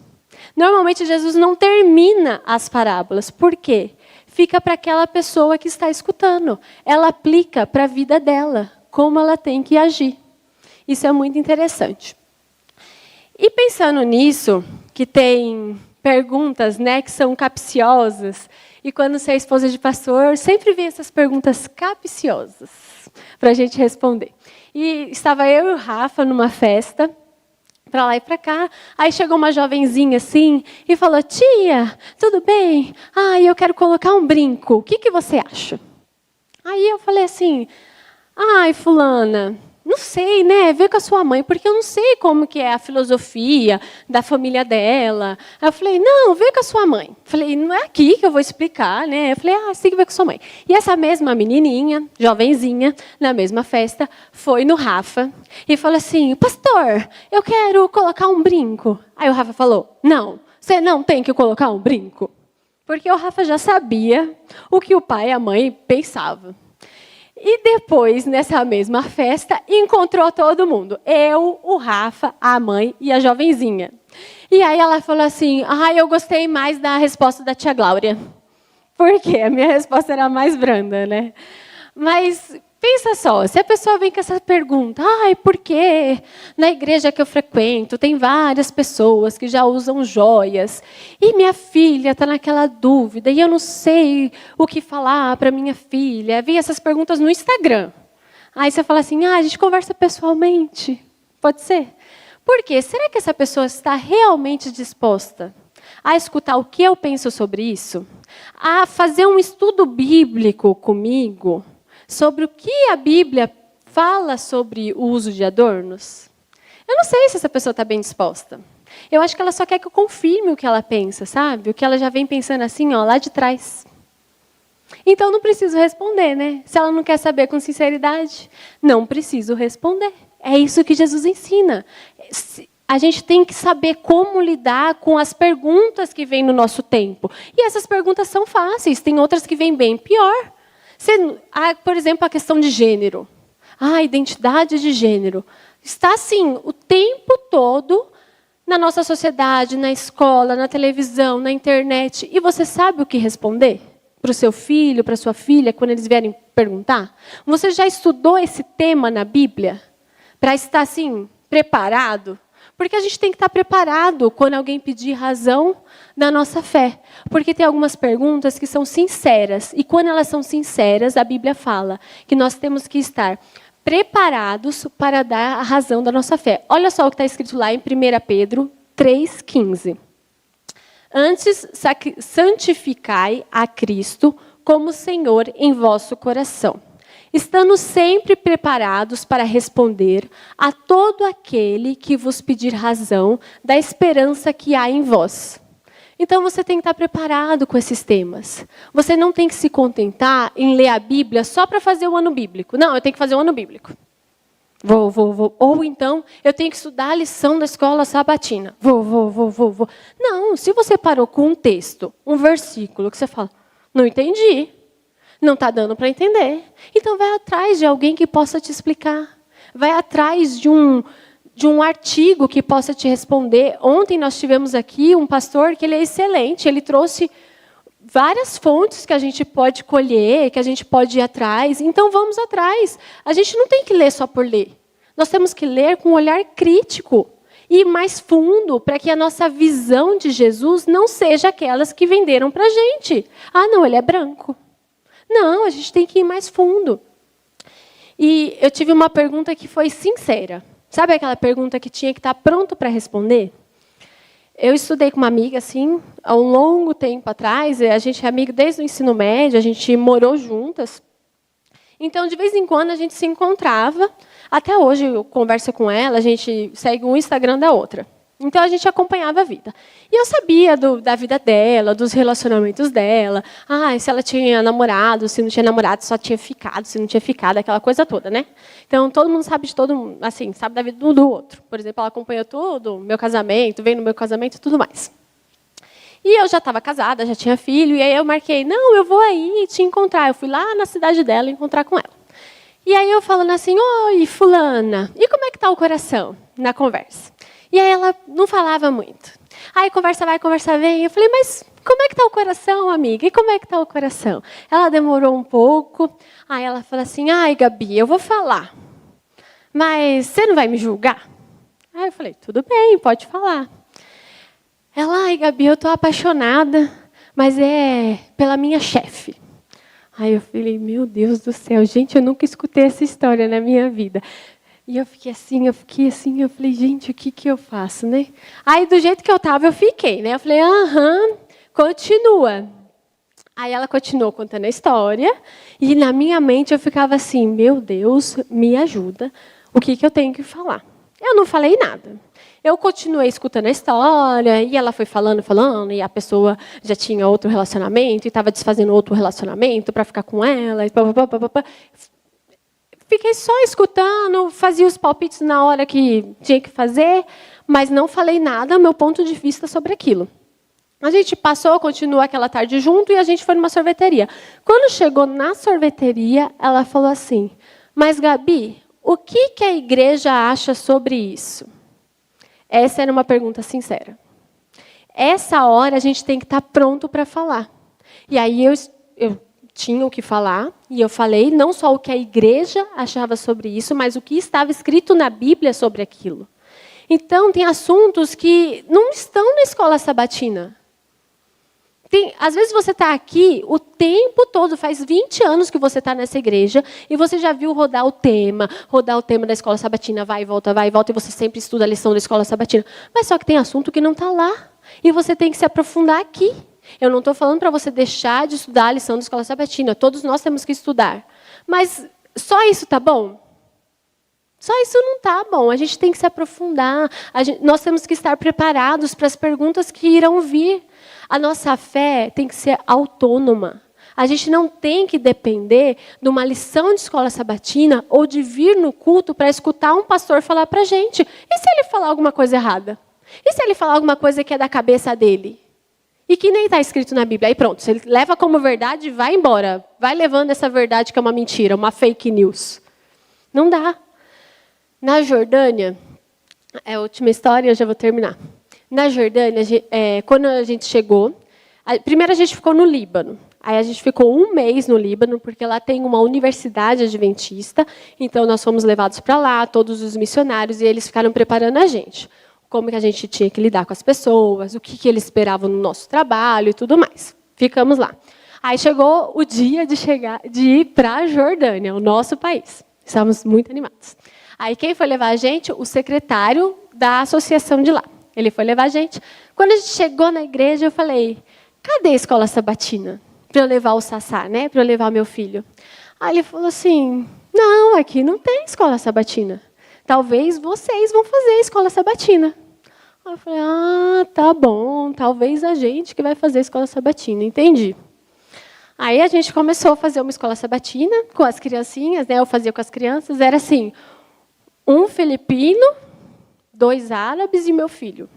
S6: Normalmente, Jesus não termina as parábolas. Por quê? Fica para aquela pessoa que está escutando. Ela aplica para a vida dela, como ela tem que agir. Isso é muito interessante. E pensando nisso, que tem perguntas, né, que são capciosas, e quando você é esposa de pastor, sempre vem essas perguntas capciosas para a gente responder. E estava eu e o Rafa numa festa, para lá e para cá, aí chegou uma jovenzinha assim e falou, tia, tudo bem? Eu quero colocar um brinco, o que você acha? Aí eu falei assim, fulana, não sei, né? Vê com a sua mãe, porque eu não sei como que é a filosofia da família dela. Aí eu falei, não, vê com a sua mãe. Falei, não é aqui que eu vou explicar, né? Eu falei, você tem que ver com a sua mãe. E essa mesma menininha, jovenzinha, na mesma festa, foi no Rafa e falou assim, pastor, eu quero colocar um brinco. Aí o Rafa falou, não, você não tem que colocar um brinco. Porque o Rafa já sabia o que o pai e a mãe pensavam. E depois, nessa mesma festa, encontrou todo mundo. Eu, o Rafa, a mãe e a jovenzinha. E aí ela falou assim, eu gostei mais da resposta da tia Glória. Porque a minha resposta era mais branda, né? Mas pensa só, se a pessoa vem com essa pergunta, por quê? Na igreja que eu frequento, tem várias pessoas que já usam joias, e minha filha está naquela dúvida, e eu não sei o que falar para minha filha. Vem essas perguntas no Instagram. Aí você fala assim, a gente conversa pessoalmente. Pode ser? Por quê? Será que essa pessoa está realmente disposta a escutar o que eu penso sobre isso? A fazer um estudo bíblico comigo? Sobre o que a Bíblia fala sobre o uso de adornos? Eu não sei se essa pessoa está bem disposta. Eu acho que ela só quer que eu confirme o que ela pensa, sabe? O que ela já vem pensando assim, lá de trás. Então não preciso responder, né? Se ela não quer saber com sinceridade, não preciso responder. É isso que Jesus ensina. a gente tem que saber como lidar com as perguntas que vêm no nosso tempo. E essas perguntas são fáceis, tem outras que vêm bem pior. Por exemplo, a questão de gênero. A identidade de gênero. Está, assim, o tempo todo na nossa sociedade, na escola, na televisão, na internet. E você sabe o que responder para o seu filho, para a sua filha, quando eles vierem perguntar? Você já estudou esse tema na Bíblia? Para estar, assim, preparado? Porque a gente tem que estar preparado quando alguém pedir razão da nossa fé. Porque tem algumas perguntas que são sinceras. E quando elas são sinceras, a Bíblia fala que nós temos que estar preparados para dar a razão da nossa fé. Olha só o que está escrito lá em 1 Pedro 3,15. Antes, santificai a Cristo como Senhor em vosso coração, estando sempre preparados para responder a todo aquele que vos pedir razão da esperança que há em vós. Então, você tem que estar preparado com esses temas. Você não tem que se contentar em ler a Bíblia só para fazer o ano bíblico. Não, eu tenho que fazer o ano bíblico. Vou. Ou então, eu tenho que estudar a lição da escola sabatina. Vou. Não, se você parou com um texto, um versículo, que você fala, não entendi, não está dando para entender. Então, vai atrás de alguém que possa te explicar. Vai atrás de um artigo que possa te responder. Ontem nós tivemos aqui um pastor que ele é excelente. Ele trouxe várias fontes que a gente pode colher, que a gente pode ir atrás. Então, vamos atrás. A gente não tem que ler só por ler. Nós temos que ler com um olhar crítico e mais fundo, para que a nossa visão de Jesus não seja aquelas que venderam para a gente. Ah, não, ele é branco. Não, a gente tem que ir mais fundo. E eu tive uma pergunta que foi sincera. Sabe aquela pergunta que tinha que estar pronto para responder? Eu estudei com uma amiga, assim, há um longo tempo atrás. A gente é amiga desde o ensino médio, a gente morou juntas. Então, de vez em quando, a gente se encontrava. Até hoje, eu converso com ela, a gente segue um Instagram da outra. Então, a gente acompanhava a vida. E eu sabia da vida dela, dos relacionamentos dela. Se ela tinha namorado, se não tinha namorado, só tinha ficado, se não tinha ficado, aquela coisa toda, né? Então, todo mundo sabe de todo, assim, sabe da vida do outro. Por exemplo, ela acompanhou tudo, meu casamento, veio no meu casamento e tudo mais. E eu já estava casada, já tinha filho, e aí eu marquei, não, eu vou aí te encontrar. Eu fui lá na cidade dela encontrar com ela. E aí eu falando assim, oi, fulana, e como é que está o coração na conversa? E aí ela não falava muito. Aí conversa vai, conversa vem. Eu falei, mas como é que está o coração, amiga? E como é que está o coração? Ela demorou um pouco. Aí ela falou assim, ai, Gabi, eu vou falar. Mas você não vai me julgar? Aí eu falei, tudo bem, pode falar. Ela, ai, Gabi, eu estou apaixonada, mas é pela minha chefe. Aí eu falei, meu Deus do céu, gente, eu nunca escutei essa história na minha vida. E eu fiquei assim, eu falei, gente, o que eu faço, né? Aí, do jeito que eu estava, eu fiquei, né? Eu falei, continua. Aí ela continuou contando a história, e na minha mente eu ficava assim, meu Deus, me ajuda, o que eu tenho que falar? Eu não falei nada. Eu continuei escutando a história, e ela foi falando, e a pessoa já tinha outro relacionamento, e estava desfazendo outro relacionamento para ficar com ela, e Fiquei só escutando, fazia os palpites na hora que tinha que fazer, mas não falei nada, meu ponto de vista sobre aquilo. A gente passou, continuou aquela tarde junto, e a gente foi numa sorveteria. Quando chegou na sorveteria, ela falou assim, mas, Gabi, o que a igreja acha sobre isso? Essa era uma pergunta sincera. Essa hora, a gente tem que estar pronto para falar. E aí, eu tinha o que falar, e eu falei não só o que a igreja achava sobre isso, mas o que estava escrito na Bíblia sobre aquilo. Então, tem assuntos que não estão na escola sabatina. Às vezes você está aqui o tempo todo, faz 20 anos que você está nessa igreja, e você já viu rodar o tema da escola sabatina, vai e volta, e você sempre estuda a lição da escola sabatina. Mas só que tem assunto que não está lá, e você tem que se aprofundar aqui. Eu não estou falando para você deixar de estudar a lição da escola sabatina. Todos nós temos que estudar. Mas só isso está bom? Só isso não está bom. A gente tem que se aprofundar. Nós temos que estar preparados para as perguntas que irão vir. A nossa fé tem que ser autônoma. A gente não tem que depender de uma lição de escola sabatina ou de vir no culto para escutar um pastor falar para a gente. E se ele falar alguma coisa errada? E se ele falar alguma coisa que é da cabeça dele? E que nem está escrito na Bíblia. Aí pronto, se ele leva como verdade, vai embora. Vai levando essa verdade que é uma mentira, uma fake news. Não dá. Na Jordânia, é a última história, eu já vou terminar. Na Jordânia, quando a gente chegou, primeiro a gente ficou no Líbano. Aí a gente ficou 1 mês no Líbano, porque lá tem uma universidade adventista. Então nós fomos levados para lá, todos os missionários, e eles ficaram preparando a gente. Como que a gente tinha que lidar com as pessoas, o que eles esperavam no nosso trabalho e tudo mais. Ficamos lá. Aí chegou o dia de ir para a Jordânia, o nosso país. Estávamos muito animados. Aí quem foi levar a gente? O secretário da associação de lá. Ele foi levar a gente. Quando a gente chegou na igreja, eu falei, cadê a escola sabatina? Para eu levar o Sassá, né? Para eu levar o meu filho. Aí ele falou assim, não, aqui não tem escola sabatina. Talvez vocês vão fazer a escola sabatina. Aí eu falei, tá bom, talvez a gente que vai fazer a escola sabatina, entendi. Aí a gente começou a fazer uma escola sabatina com as criancinhas, né? Eu fazia com as crianças, era assim, um filipino, 2 árabes e meu filho.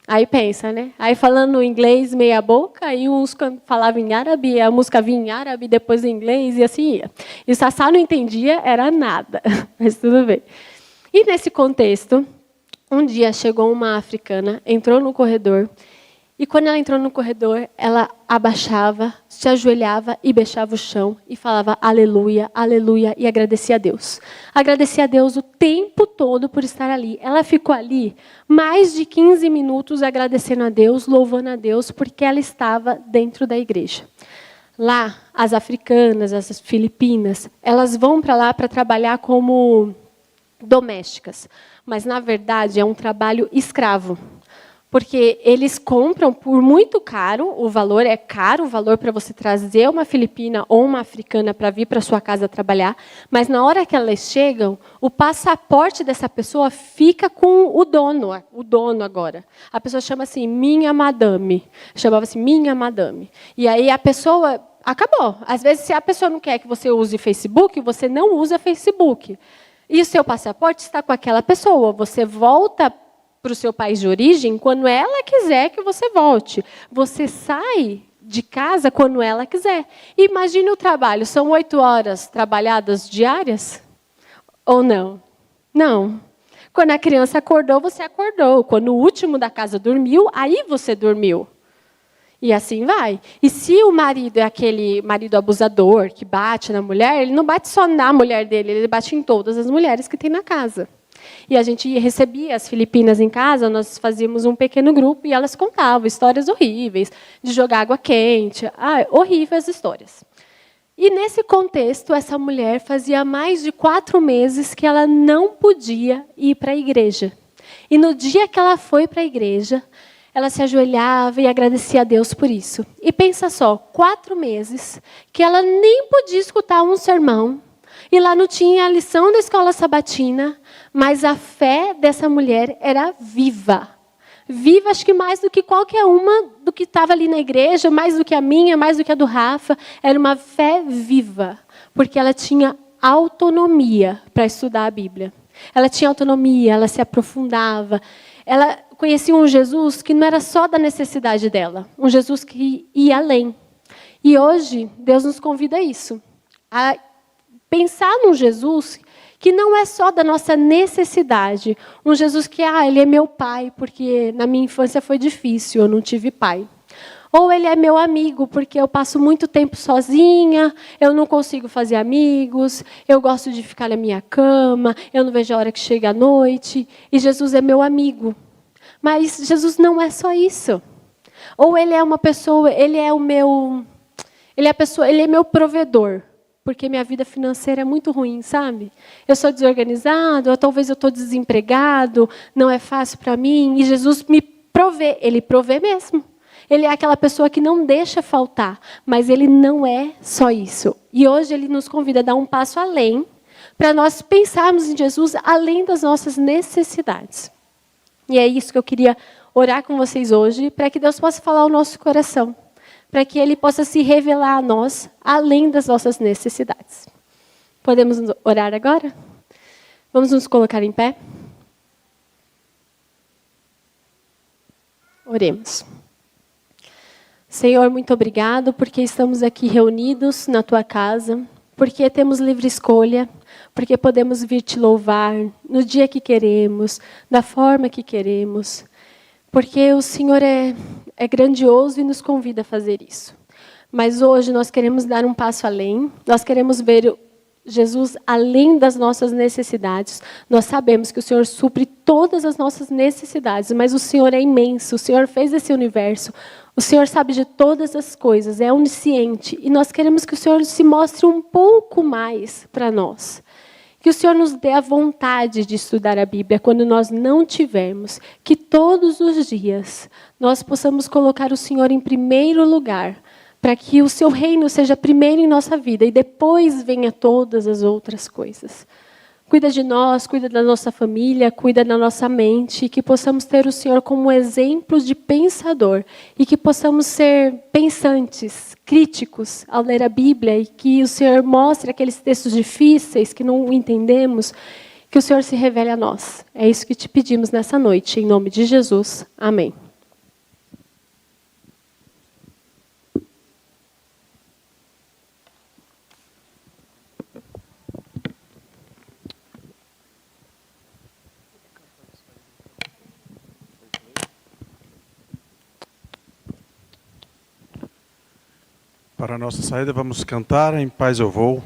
S6: Aí pensa, né? Aí falando inglês meia boca, aí uns falavam em árabe, a música vinha em árabe, depois em inglês, e assim ia. E o Sassá não entendia, era nada, mas tudo bem. E nesse contexto, um dia chegou uma africana, entrou no corredor, e quando ela entrou no corredor, ela abaixava, se ajoelhava e beijava o chão e falava aleluia, aleluia, e agradecia a Deus. Agradecia a Deus o tempo todo por estar ali. Ela ficou ali mais de 15 minutos agradecendo a Deus, louvando a Deus, porque ela estava dentro da igreja. Lá, as africanas, as filipinas, elas vão para lá para trabalhar como domésticas. Mas, na verdade, é um trabalho escravo. Porque eles compram por muito caro, o valor é caro, o valor para você trazer uma filipina ou uma africana para vir para sua casa trabalhar, mas na hora que elas chegam, o passaporte dessa pessoa fica com o dono agora. A pessoa chama assim, minha madame. Chamava assim, minha madame. E aí a pessoa, acabou. Às vezes, se a pessoa não quer que você use Facebook, você não usa Facebook. E o seu passaporte está com aquela pessoa. Você volta para o seu país de origem quando ela quiser que você volte. Você sai de casa quando ela quiser. Imagine o trabalho. São 8 horas trabalhadas diárias? Ou não? Não. Quando a criança acordou, você acordou. Quando o último da casa dormiu, aí você dormiu. E assim vai. E se o marido é aquele marido abusador que bate na mulher, ele não bate só na mulher dele, ele bate em todas as mulheres que tem na casa. E a gente recebia as filipinas em casa, nós fazíamos um pequeno grupo e elas contavam histórias horríveis, de jogar água quente, horríveis histórias. E nesse contexto, essa mulher fazia mais de 4 meses que ela não podia ir para a igreja. E no dia que ela foi para a igreja, ela se ajoelhava e agradecia a Deus por isso. E pensa só, 4 meses que ela nem podia escutar um sermão, e lá não tinha a lição da escola sabatina, mas a fé dessa mulher era viva. Viva, acho que mais do que qualquer uma do que estava ali na igreja, mais do que a minha, mais do que a do Rafa. Era uma fé viva, porque ela tinha autonomia para estudar a Bíblia. Ela tinha autonomia, ela se aprofundava. Ela conhecia um Jesus que não era só da necessidade dela, um Jesus que ia além. E hoje, Deus nos convida a isso, a pensar num Jesus que não é só da nossa necessidade. Um Jesus que, ele é meu pai, porque na minha infância foi difícil, eu não tive pai. Ou ele é meu amigo, porque eu passo muito tempo sozinha, eu não consigo fazer amigos, eu gosto de ficar na minha cama, eu não vejo a hora que chega a noite. E Jesus é meu amigo. Mas Jesus não é só isso. Ou ele é uma pessoa, ele é meu provedor. Porque minha vida financeira é muito ruim, sabe? Eu sou desorganizado, ou talvez eu estou desempregado, não é fácil para mim. E Jesus me provê, ele provê mesmo. Ele é aquela pessoa que não deixa faltar, mas ele não é só isso. E hoje ele nos convida a dar um passo além, para nós pensarmos em Jesus além das nossas necessidades. E é isso que eu queria orar com vocês hoje, para que Deus possa falar ao nosso coração. para que Ele possa se revelar a nós, além das nossas necessidades. Podemos orar agora? Vamos nos colocar em pé? Oremos. Senhor, muito obrigado porque estamos aqui reunidos na Tua casa, porque temos livre escolha, porque podemos vir Te louvar no dia que queremos, da forma que queremos, porque o Senhor é grandioso e nos convida a fazer isso. Mas hoje nós queremos dar um passo além, nós queremos ver Jesus além das nossas necessidades. Nós sabemos que o Senhor supre todas as nossas necessidades, mas o Senhor é imenso, o Senhor fez esse universo, o Senhor sabe de todas as coisas, é onisciente, e nós queremos que o Senhor se mostre um pouco mais para nós. Que o Senhor nos dê a vontade de estudar a Bíblia quando nós não tivermos. Que todos os dias nós possamos colocar o Senhor em primeiro lugar, para que o seu reino seja primeiro em nossa vida e depois venha todas as outras coisas. Cuida de nós, cuida da nossa família, cuida da nossa mente, e que possamos ter o Senhor como exemplo de pensador e que possamos ser pensantes, críticos ao ler a Bíblia, e que o Senhor mostre aqueles textos difíceis que não entendemos, que o Senhor se revele a nós. É isso que te pedimos nessa noite, em nome de Jesus. Amém.
S1: Para a nossa saída, vamos cantar Em Paz Eu Vou.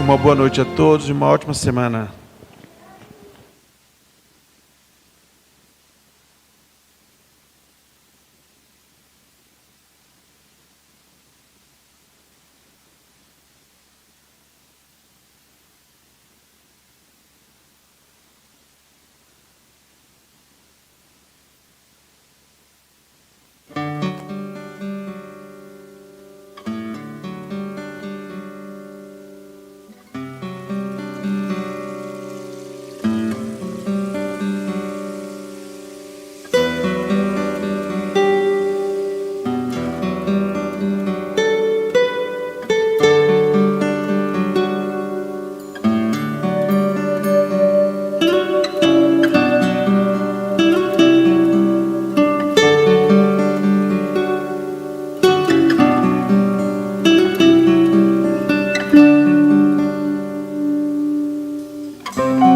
S1: Uma boa noite a todos e uma ótima semana.
S6: Amém.